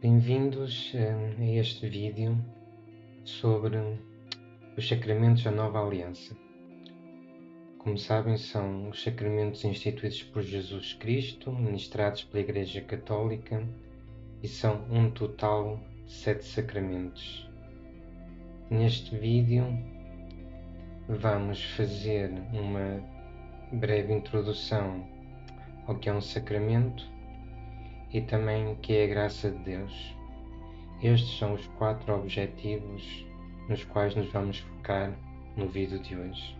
Bem-vindos a este vídeo sobre os sacramentos da Nova Aliança. Como sabem, são os sacramentos instituídos por Jesus Cristo, ministrados pela Igreja Católica, e são um total de 7 sacramentos. Neste vídeo vamos fazer uma breve introdução ao que é um sacramento e também o que é a graça de Deus. Estes são os 4 objetivos nos quais nos vamos focar no vídeo de hoje.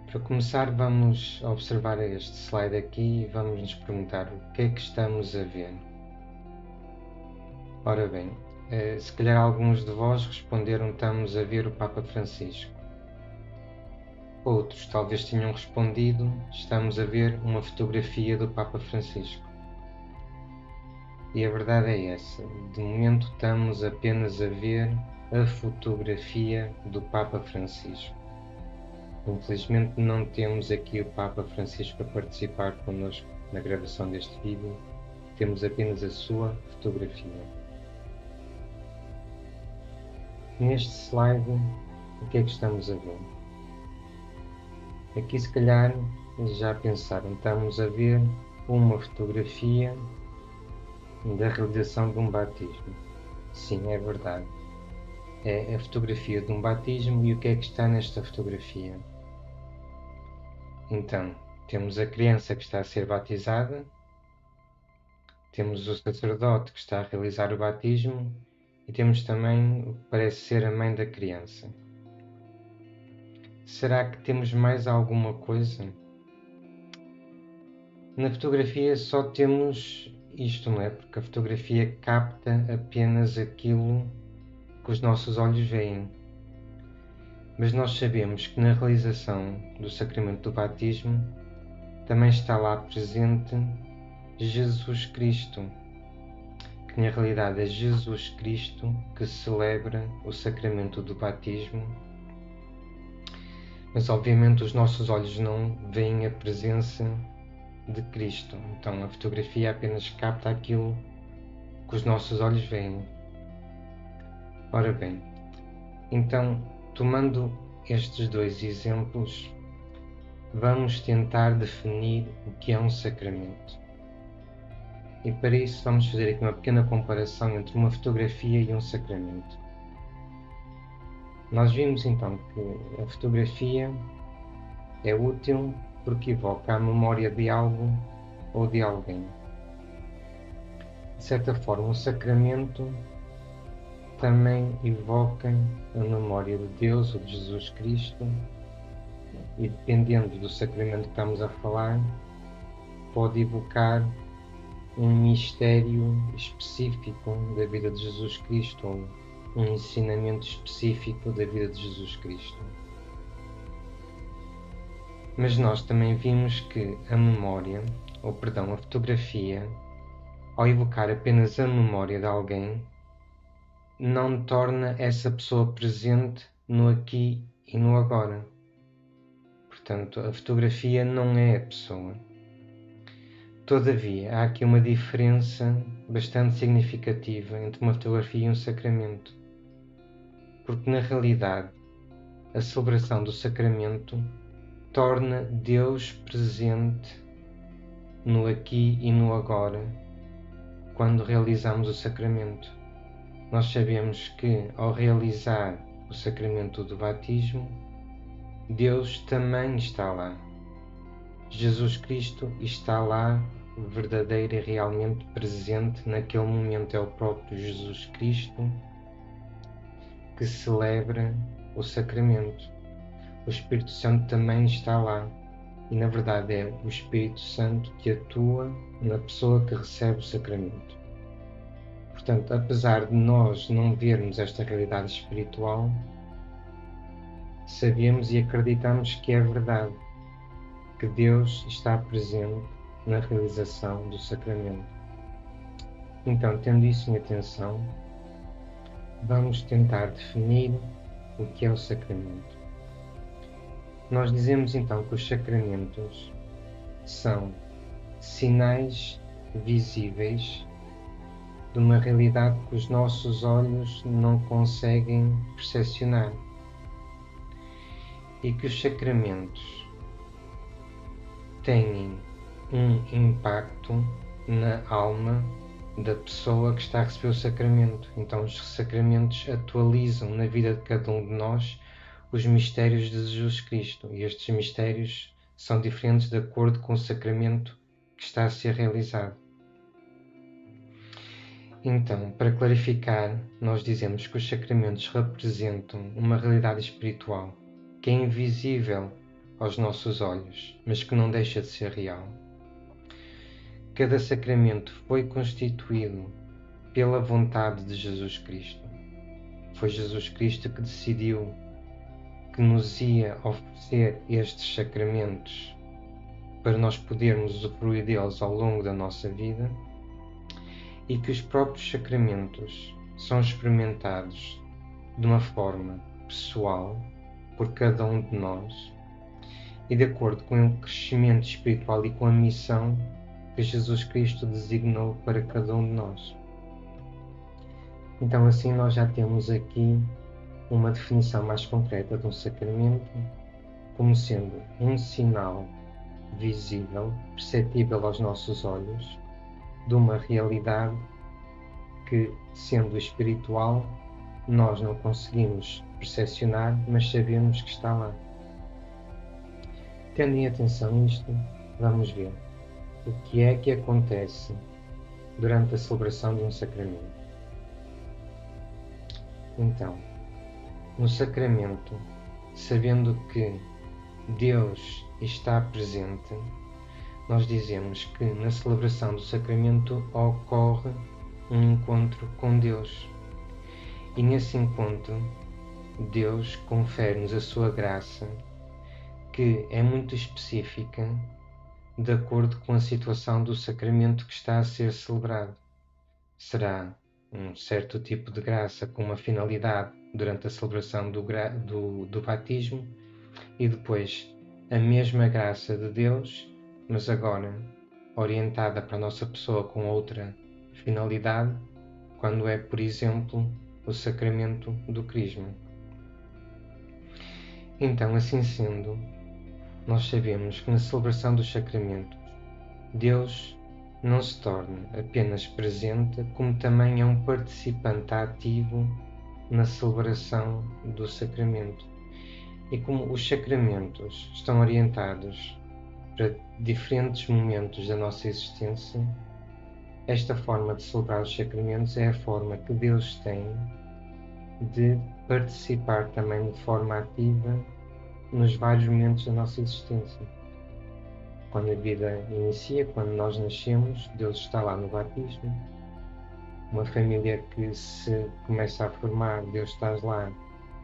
Para começar, vamos observar este slide aqui e vamos nos perguntar o que é que estamos a ver. Ora bem, se calhar alguns de vós responderam: estamos a ver o Papa Francisco. Outros talvez tenham respondido: estamos a ver uma fotografia do Papa Francisco. E a verdade é essa: de momento estamos apenas a ver a fotografia do Papa Francisco. Infelizmente não temos aqui o Papa Francisco a participar connosco na gravação deste vídeo, temos apenas a sua fotografia. Neste slide, o que é que estamos a ver? Aqui se calhar já pensaram: estamos a ver uma fotografia da realização de um batismo. Sim, é verdade. É a fotografia de um batismo. E o que é que está nesta fotografia? Então, temos a criança que está a ser batizada, temos o sacerdote que está a realizar o batismo e temos também o que parece ser a mãe da criança. Será que temos mais alguma coisa? Na fotografia só temos isto, não é? Porque a fotografia capta apenas aquilo que os nossos olhos veem. Mas nós sabemos que na realização do sacramento do batismo também está lá presente Jesus Cristo, que na realidade é Jesus Cristo que celebra o sacramento do batismo. Mas obviamente os nossos olhos não veem a presença de Cristo, então a fotografia apenas capta aquilo que os nossos olhos veem. Ora bem, então, tomando estes 2 exemplos, vamos tentar definir o que é um sacramento. E para isso vamos fazer aqui uma pequena comparação entre uma fotografia e um sacramento. Nós vimos então que a fotografia é útil porque evoca a memória de algo ou de alguém. De certa forma, um sacramento também evoca a memória de Deus ou de Jesus Cristo, e dependendo do sacramento que estamos a falar, pode evocar um mistério específico da vida de Jesus Cristo ou um ensinamento específico da vida de Jesus Cristo. Mas nós também vimos que a memória, ou perdão, a fotografia, ao evocar apenas a memória de alguém, não torna essa pessoa presente no aqui e no agora. Portanto, a fotografia não é a pessoa. Todavia, há aqui uma diferença bastante significativa entre uma fotografia e um sacramento. Porque, na realidade, a celebração do sacramento torna Deus presente no aqui e no agora, quando realizamos o sacramento. Nós sabemos que, ao realizar o sacramento do batismo, Deus também está lá. Jesus Cristo está lá, verdadeiro e realmente presente naquele momento. É o próprio Jesus Cristo que celebra o sacramento. O Espírito Santo também está lá. E na verdade é o Espírito Santo que atua na pessoa que recebe o sacramento. Portanto, apesar de nós não vermos esta realidade espiritual, sabemos e acreditamos que é verdade, que Deus está presente na realização do sacramento. Então, tendo isso em atenção, vamos tentar definir o que é o sacramento. Nós dizemos então que os sacramentos são sinais visíveis de uma realidade que os nossos olhos não conseguem percepcionar, e que os sacramentos têm um impacto na alma da pessoa que está a receber o sacramento. Então os sacramentos atualizam na vida de cada um de nós os mistérios de Jesus Cristo, e estes mistérios são diferentes de acordo com o sacramento que está a ser realizado. Então, para clarificar, nós dizemos que os sacramentos representam uma realidade espiritual que é invisível aos nossos olhos, mas que não deixa de ser real. Cada sacramento foi constituído pela vontade de Jesus Cristo. Foi Jesus Cristo que decidiu que nos ia oferecer estes sacramentos para nós podermos usufruir deles ao longo da nossa vida, e que os próprios sacramentos são experimentados de uma forma pessoal por cada um de nós e de acordo com o crescimento espiritual e com a missão que Jesus Cristo designou para cada um de nós. Então assim nós já temos aqui uma definição mais concreta de um sacramento como sendo um sinal visível, perceptível aos nossos olhos, de uma realidade que, sendo espiritual, nós não conseguimos percepcionar, mas sabemos que está lá. Tendo em atenção isto, vamos ver o que é que acontece durante a celebração de um sacramento. Então, no sacramento, sabendo que Deus está presente, nós dizemos que na celebração do sacramento ocorre um encontro com Deus. E nesse encontro, Deus confere-nos a sua graça, que é muito específica, de acordo com a situação do sacramento que está a ser celebrado. Será um certo tipo de graça com uma finalidade durante a celebração do batismo, e depois a mesma graça de Deus, mas agora orientada para a nossa pessoa com outra finalidade, quando é, por exemplo, o sacramento do Crisma. Então, assim sendo, nós sabemos que na celebração dos sacramentos, Deus não se torna apenas presente, como também é um participante ativo na celebração do sacramento. E como os sacramentos estão orientados para diferentes momentos da nossa existência, esta forma de celebrar os sacramentos é a forma que Deus tem de participar também de forma ativa nos vários momentos da nossa existência. Quando a vida inicia, quando nós nascemos, Deus está lá no batismo. Uma família que se começa a formar, Deus está lá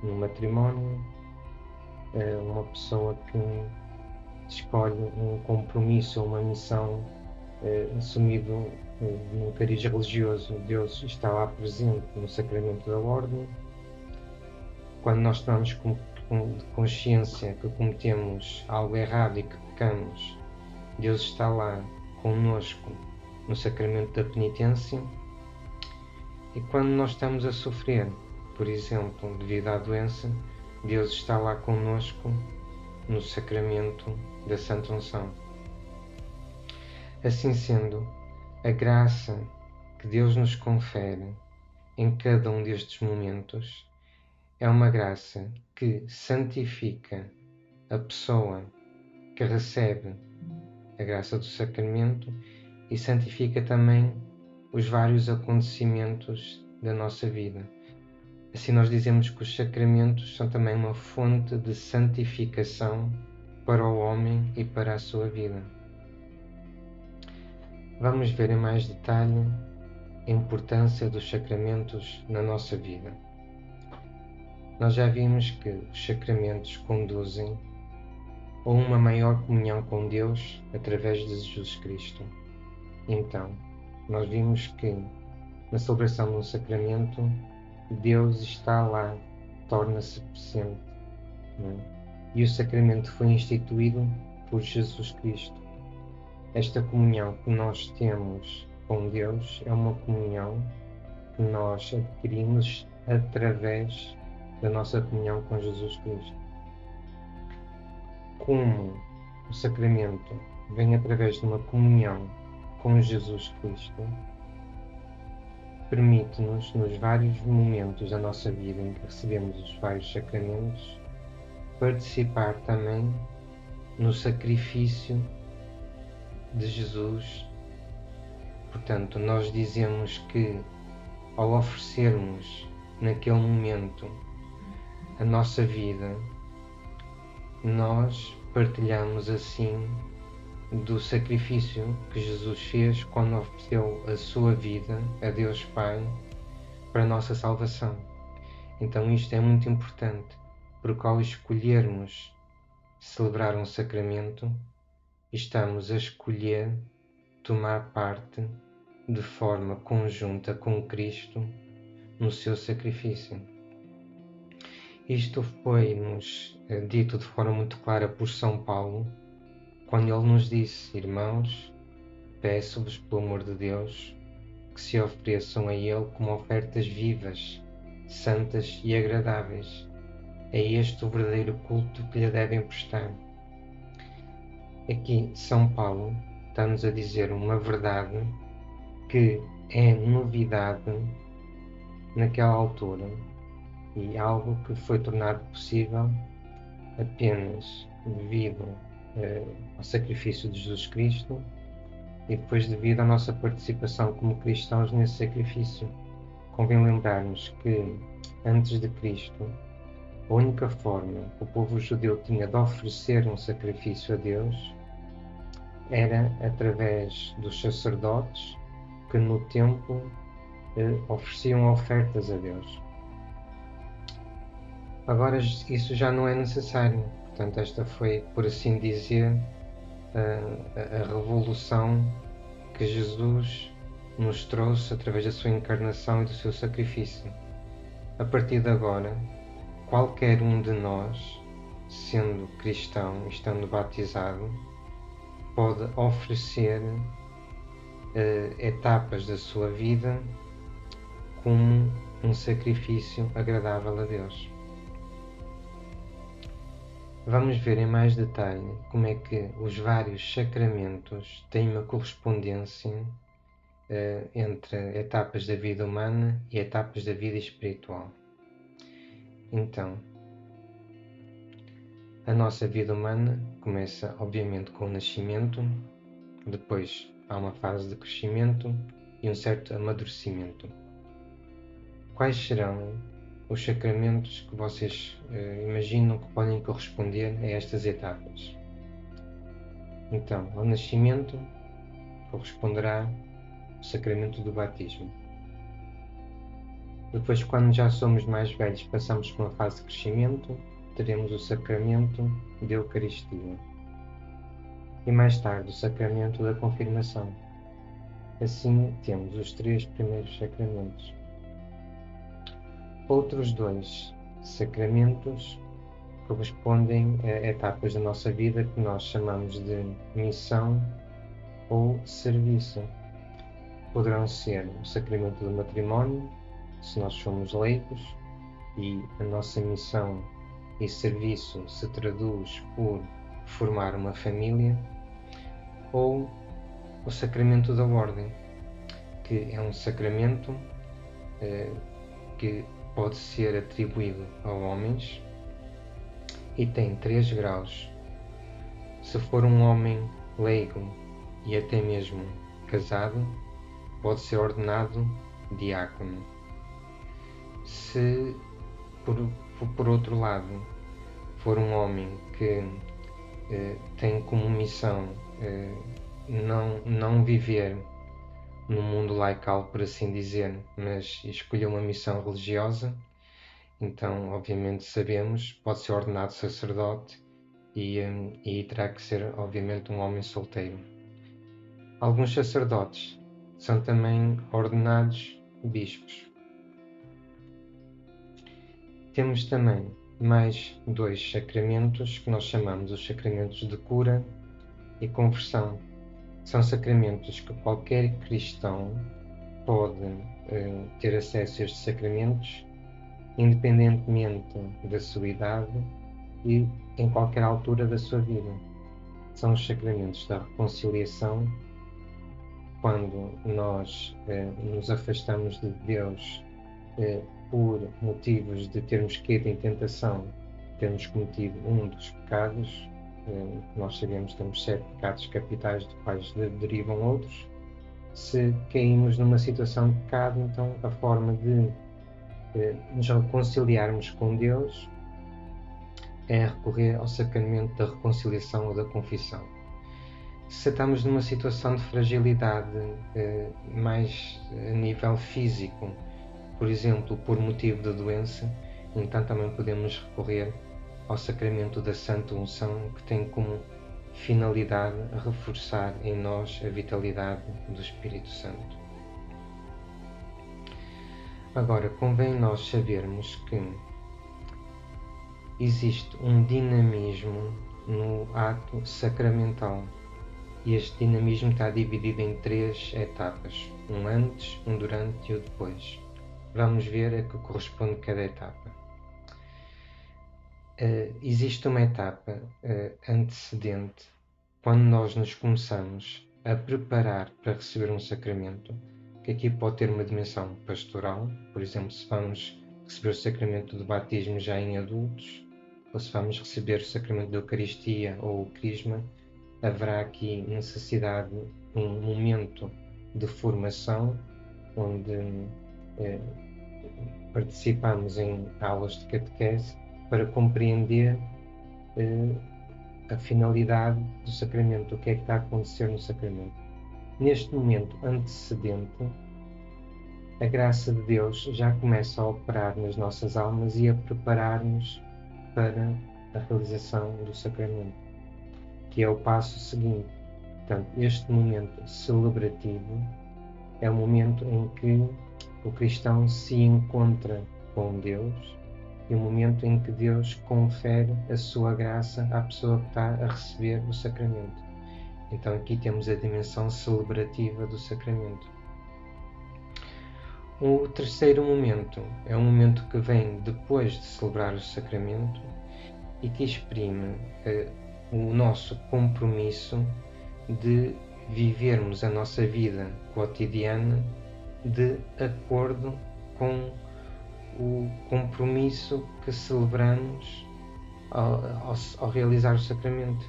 no matrimónio. Uma pessoa que escolhe um compromisso ou uma missão assumido num cariz religioso, Deus está lá presente no sacramento da ordem. Quando nós tomamos de consciência que cometemos algo errado e que pecamos, Deus está lá conosco no sacramento da penitência. E quando nós estamos a sofrer, por exemplo, devido à doença, Deus está lá conosco no sacramento da Santa Unção. Assim sendo, a graça que Deus nos confere em cada um destes momentos é uma graça que santifica a pessoa que recebe a graça do sacramento e santifica também os vários acontecimentos da nossa vida. Assim nós dizemos que os sacramentos são também uma fonte de santificação para o homem e para a sua vida. Vamos ver em mais detalhe a importância dos sacramentos na nossa vida. Nós já vimos que os sacramentos conduzem a uma maior comunhão com Deus através de Jesus Cristo. Então, nós vimos que na celebração de um sacramento, Deus está lá, torna-se presente, não é? E o sacramento foi instituído por Jesus Cristo. esta comunhão que nós temos com Deus é uma comunhão que nós adquirimos através da nossa comunhão com Jesus Cristo. Como o sacramento vem através de uma comunhão com Jesus Cristo, permite-nos, nos vários momentos da nossa vida em que recebemos os vários sacramentos, participar também no sacrifício de Jesus. Portanto, nós dizemos que ao oferecermos naquele momento a nossa vida, nós partilhamos assim do sacrifício que Jesus fez quando ofereceu a sua vida a Deus Pai para a nossa salvação. Então isto é muito importante, porque ao escolhermos celebrar um sacramento, estamos a escolher tomar parte de forma conjunta com Cristo no seu sacrifício. Isto foi-nos dito de forma muito clara por São Paulo, quando ele nos disse: irmãos, peço-vos, pelo amor de Deus, que se ofereçam a Ele como ofertas vivas, santas e agradáveis. É este o verdadeiro culto que lhe devem prestar. Aqui São Paulo está-nos a dizer uma verdade que é novidade naquela altura e algo que foi tornado possível apenas devido ao sacrifício de Jesus Cristo e depois devido à nossa participação como cristãos nesse sacrifício. Convém lembrarmos que antes de Cristo, a única forma que o povo judeu tinha de oferecer um sacrifício a Deus era através dos sacerdotes que no templo ofereciam ofertas a Deus. Agora isso já não é necessário. Portanto, esta foi, por assim dizer, a revolução que Jesus nos trouxe através da sua encarnação e do seu sacrifício. A partir de agora, qualquer um de nós, sendo cristão e estando batizado, pode oferecer etapas da sua vida como um sacrifício agradável a Deus. Vamos ver em mais detalhe como é que os vários sacramentos têm uma correspondência entre etapas da vida humana e etapas da vida espiritual. Então, a nossa vida humana começa, obviamente, com o nascimento, depois há uma fase de crescimento e um certo amadurecimento. Quais serão os sacramentos que vocês imaginam que podem corresponder a estas etapas? Então, ao nascimento corresponderá o sacramento do batismo. Depois, quando já somos mais velhos, passamos por uma fase de crescimento, teremos o sacramento da Eucaristia. E mais tarde, o sacramento da confirmação. Assim, temos os 3 primeiros sacramentos. Outros 2 sacramentos correspondem a etapas da nossa vida que nós chamamos de missão ou serviço. Poderão ser o sacramento do matrimónio, se nós somos leigos e a nossa missão e serviço se traduz por formar uma família, ou o sacramento da ordem, que é um sacramento que pode ser atribuído a homens e tem 3 graus. Se for um homem leigo e até mesmo casado, pode ser ordenado diácono. Se, por outro lado, for um homem que tem como missão não viver no mundo laical, por assim dizer, mas escolher uma missão religiosa, então, obviamente, sabemos, pode ser ordenado sacerdote e terá que ser, obviamente, um homem solteiro. Alguns sacerdotes são também ordenados bispos. Temos também mais 2 sacramentos que nós chamamos os sacramentos de cura e conversão. São sacramentos que qualquer cristão pode ter acesso a estes sacramentos, independentemente da sua idade e em qualquer altura da sua vida. São os sacramentos da reconciliação, quando nós nos afastamos de Deus por motivos de termos caído em tentação, termos cometido um dos pecados. Nós sabemos que temos 7 pecados capitais, dos quais derivam outros. Se caímos numa situação de pecado, então a forma de nos reconciliarmos com Deus é recorrer ao sacramento da reconciliação ou da confissão. Se estamos numa situação de fragilidade mais a nível físico, por exemplo, por motivo de doença, então também podemos recorrer ao sacramento da Santa Unção, que tem como finalidade reforçar em nós a vitalidade do Espírito Santo. Agora, convém nós sabermos que existe um dinamismo no ato sacramental, e este dinamismo está dividido em 3 etapas: um antes, um durante e o depois. Vamos ver a que corresponde cada etapa. Existe uma etapa antecedente, quando nós nos começamos a preparar para receber um sacramento, que aqui pode ter uma dimensão pastoral. Por exemplo, se vamos receber o sacramento do batismo já em adultos, ou se vamos receber o sacramento da Eucaristia ou o Crisma, haverá aqui necessidade de um momento de formação, onde participamos em aulas de catequese para compreender a finalidade do sacramento, o que é que está a acontecer no sacramento. Neste momento antecedente, a graça de Deus já começa a operar nas nossas almas e a preparar-nos para a realização do sacramento, que é o passo seguinte. Portanto, este momento celebrativo é o momento em que o cristão se encontra com Deus e o momento em que Deus confere a sua graça à pessoa que está a receber o sacramento. Então aqui temos a dimensão celebrativa do sacramento. O terceiro momento é um momento que vem depois de celebrar o sacramento e que exprime o nosso compromisso de vivermos a nossa vida cotidiana de acordo com o compromisso que celebramos ao realizar o sacramento.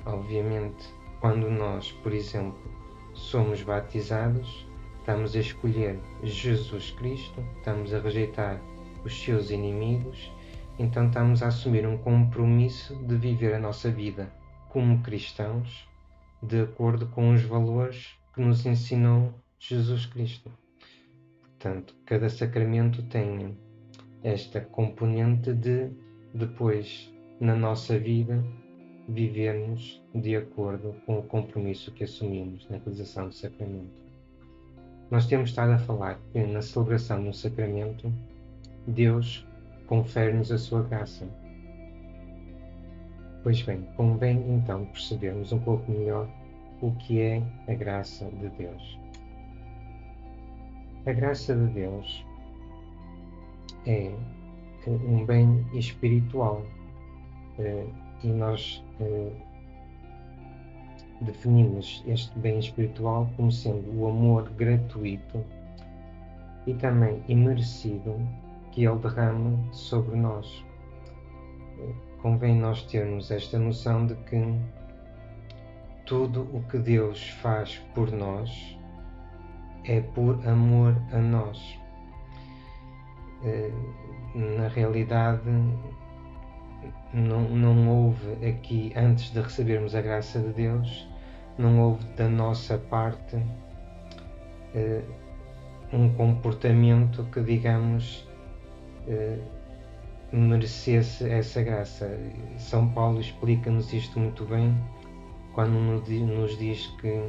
Obviamente, quando nós, por exemplo, somos batizados, estamos a escolher Jesus Cristo, estamos a rejeitar os seus inimigos, então estamos a assumir um compromisso de viver a nossa vida como cristãos, de acordo com os valores que nos ensinou Jesus Cristo. Portanto, cada sacramento tem esta componente de, depois, na nossa vida, vivermos de acordo com o compromisso que assumimos na realização do sacramento. Nós temos estado a falar que na celebração do sacramento, Deus confere-nos a sua graça. Pois bem, convém então percebermos um pouco melhor o que é a graça de Deus. A graça de Deus é um bem espiritual e nós definimos este bem espiritual como sendo o amor gratuito e também imerecido que Ele derrama sobre nós. Convém nós termos esta noção de que tudo o que Deus faz por nós é por amor a nós. Na realidade, não houve aqui, antes de recebermos a graça de Deus, não houve da nossa parte um comportamento que, digamos, merecesse essa graça. São Paulo explica-nos isto muito bem quando nos diz que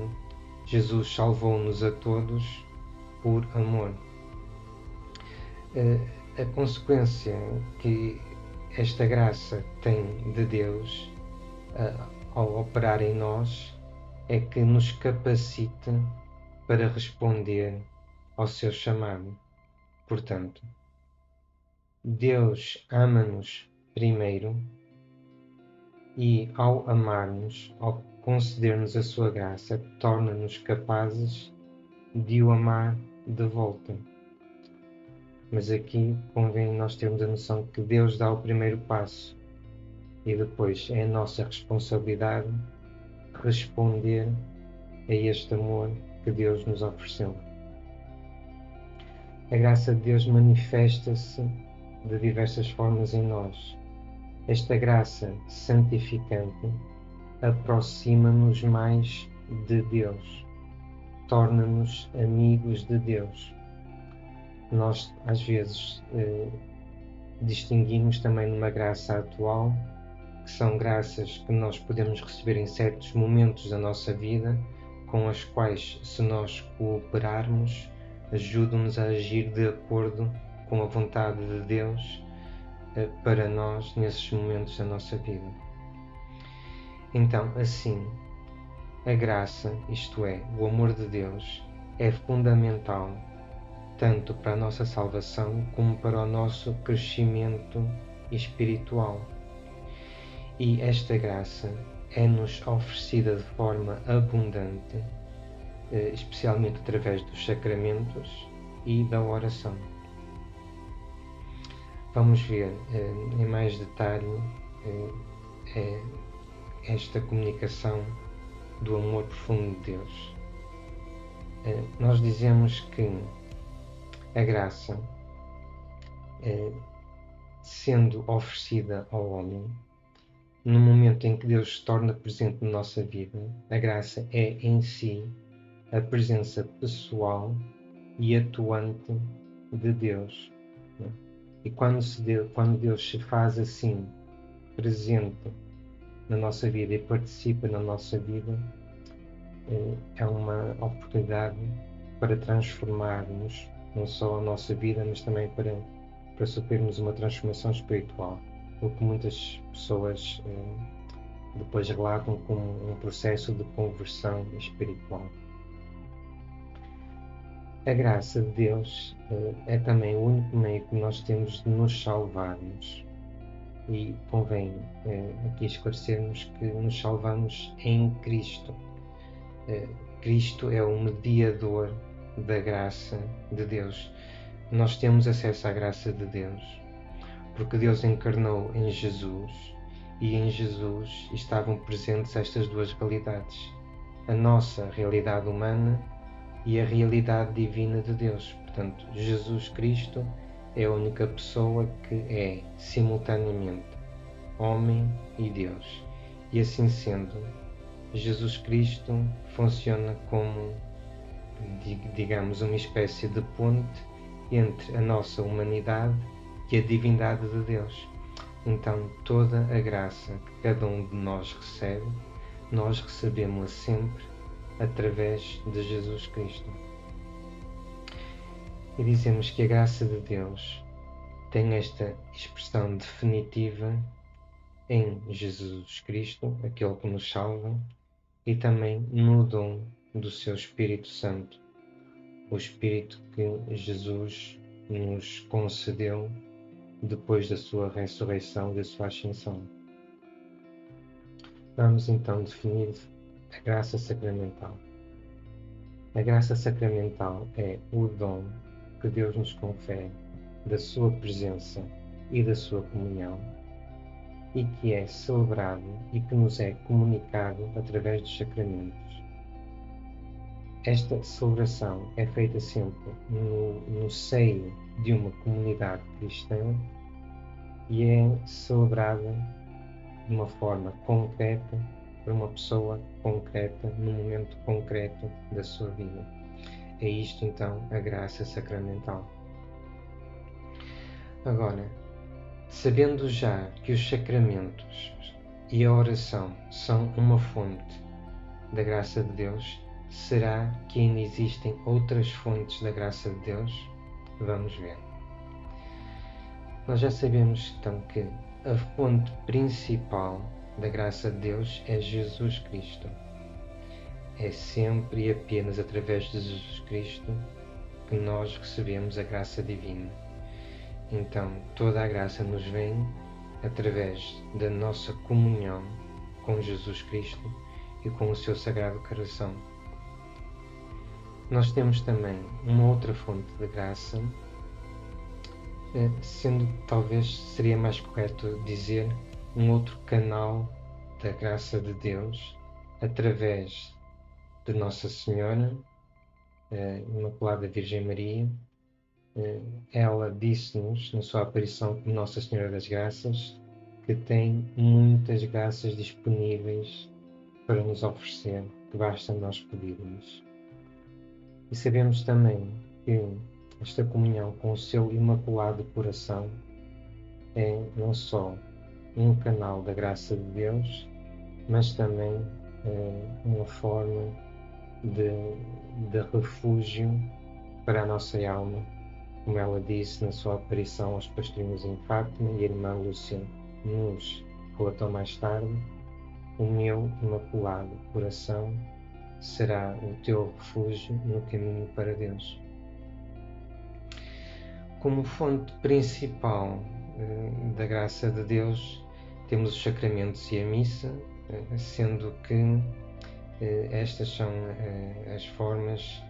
Jesus salvou-nos a todos por amor. A consequência que esta graça tem de Deus ao operar em nós é que nos capacita para responder ao seu chamado. Portanto, Deus ama-nos primeiro e, ao amar-nos, ao conceder-nos a sua graça, torna-nos capazes de o amar de volta. Mas aqui convém nós termos a noção que Deus dá o primeiro passo e depois é a nossa responsabilidade responder a este amor que Deus nos ofereceu. A graça de Deus manifesta-se de diversas formas em nós. Esta graça santificante aproxima-nos mais de Deus, torna-nos amigos de Deus. Nós, às vezes, distinguimos também numa graça atual, que são graças que nós podemos receber em certos momentos da nossa vida, com as quais, se nós cooperarmos, ajudam-nos a agir de acordo com a vontade de Deus para nós nesses momentos da nossa vida. Então, assim, a graça, isto é, o amor de Deus, é fundamental tanto para a nossa salvação como para o nosso crescimento espiritual. E esta graça é-nos oferecida de forma abundante, especialmente através dos sacramentos e da oração. Vamos ver em mais detalhe esta comunicação do amor profundo de Deus. Nós dizemos que a graça, sendo oferecida ao homem, no momento em que Deus se torna presente na nossa vida, a graça é em si a presença pessoal e atuante de Deus. E quando Deus se faz assim presente na nossa vida e participa na nossa vida, é uma oportunidade para transformarmos não só a nossa vida, mas também para sofrermos uma transformação espiritual, o que muitas pessoas depois relatam como um processo de conversão espiritual. A graça de Deus é também o único meio que nós temos de nos salvarmos. E convém aqui esclarecermos que nos salvamos em Cristo. Cristo é o mediador da graça de Deus. Nós temos acesso à graça de Deus porque Deus encarnou em Jesus e em Jesus estavam presentes estas duas realidades, a nossa realidade humana e a realidade divina de Deus. Portanto, Jesus Cristo é a única pessoa que é simultaneamente homem e Deus. E assim sendo, Jesus Cristo funciona como, digamos, uma espécie de ponte entre a nossa humanidade e a divindade de Deus. Então, toda a graça que cada um de nós recebe, nós recebemos-la sempre através de Jesus Cristo. E dizemos que a graça de Deus tem esta expressão definitiva em Jesus Cristo, aquele que nos salva, e também no dom do seu Espírito Santo, o Espírito que Jesus nos concedeu depois da sua ressurreição e da sua ascensão. Vamos então definir a graça sacramental. A graça sacramental é o dom que Deus nos confere da sua presença e da sua comunhão, e que é celebrado e que nos é comunicado através dos sacramentos. Esta celebração é feita sempre no seio de uma comunidade cristã e é celebrada de uma forma concreta por uma pessoa concreta no momento concreto da sua vida. É isto então a graça sacramental. Agora, sabendo já que os sacramentos e a oração são uma fonte da graça de Deus, será que ainda existem outras fontes da graça de Deus? Vamos ver. Nós já sabemos então que a fonte principal da graça de Deus é Jesus Cristo. é sempre e apenas através de Jesus Cristo que nós recebemos a graça divina. Então, toda a graça nos vem através da nossa comunhão com Jesus Cristo e com o seu Sagrado Coração. Nós temos também uma outra fonte de graça, sendo talvez seria mais correto dizer um outro canal da graça de Deus, através de Nossa Senhora, Imaculada Virgem Maria. Ela disse-nos, na sua aparição como Nossa Senhora das Graças, que tem muitas graças disponíveis para nos oferecer, que basta nós pedirmos. E sabemos também que esta comunhão com o seu Imaculado Coração é não só um canal da graça de Deus, mas também uma forma de refúgio para a nossa alma, como ela disse na sua aparição aos pastorinhos em Fátima, e a irmã Lúcia nos relatou mais tarde: o meu Imaculado Coração será o teu refúgio no caminho para Deus. Como fonte principal da graça de Deus, temos os sacramentos e a missa, sendo que estas são as formas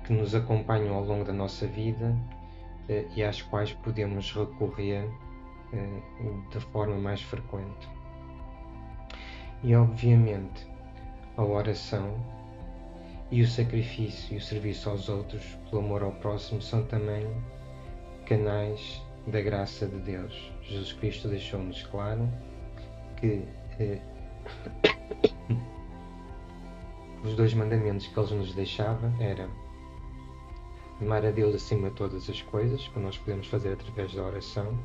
que nos acompanham ao longo da nossa vida e às quais podemos recorrer de forma mais frequente. E obviamente a oração e o sacrifício e o serviço aos outros pelo amor ao próximo são também canais da graça de Deus. Jesus Cristo deixou-nos claro que os 2 mandamentos que Ele nos deixava eram amar a Deus acima de todas as coisas, que nós podemos fazer através da oração,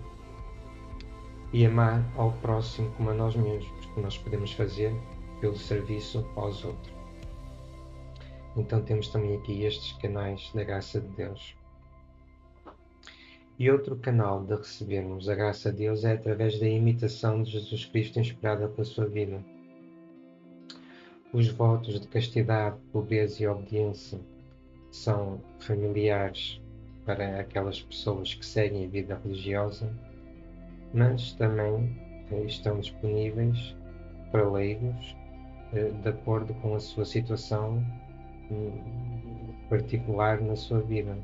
e amar ao próximo como a nós mesmos, que nós podemos fazer pelo serviço aos outros. Então temos também aqui estes canais da graça de Deus. E outro canal de recebermos a graça de Deus é através da imitação de Jesus Cristo inspirada pela sua vida. Os votos de castidade, pobreza e obediência são familiares para aquelas pessoas que seguem a vida religiosa, mas também estão disponíveis para leigos, de acordo com a sua situação particular na sua vida.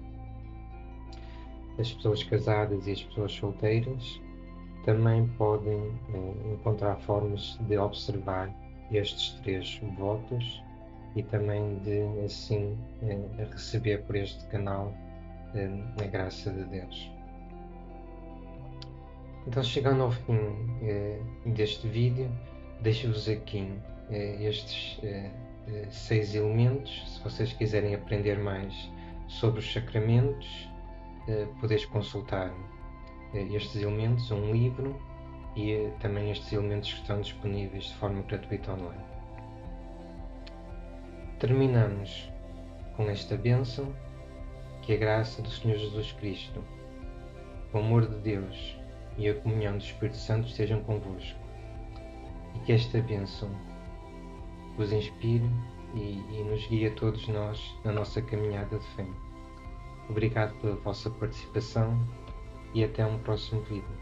As pessoas casadas e as pessoas solteiras também podem encontrar formas de observar estes 3 votos e também de, assim, receber por este canal a graça de Deus. Então, chegando ao fim deste vídeo, deixo-vos aqui estes 6 elementos. Se vocês quiserem aprender mais sobre os sacramentos, podeis consultar estes elementos, um livro, e também estes elementos que estão disponíveis de forma gratuita online. Terminamos com esta bênção: que a graça do Senhor Jesus Cristo, o amor de Deus e a comunhão do Espírito Santo estejam convosco, e que esta bênção vos inspire e nos guie a todos nós na nossa caminhada de fé. Obrigado pela vossa participação e até um próximo vídeo.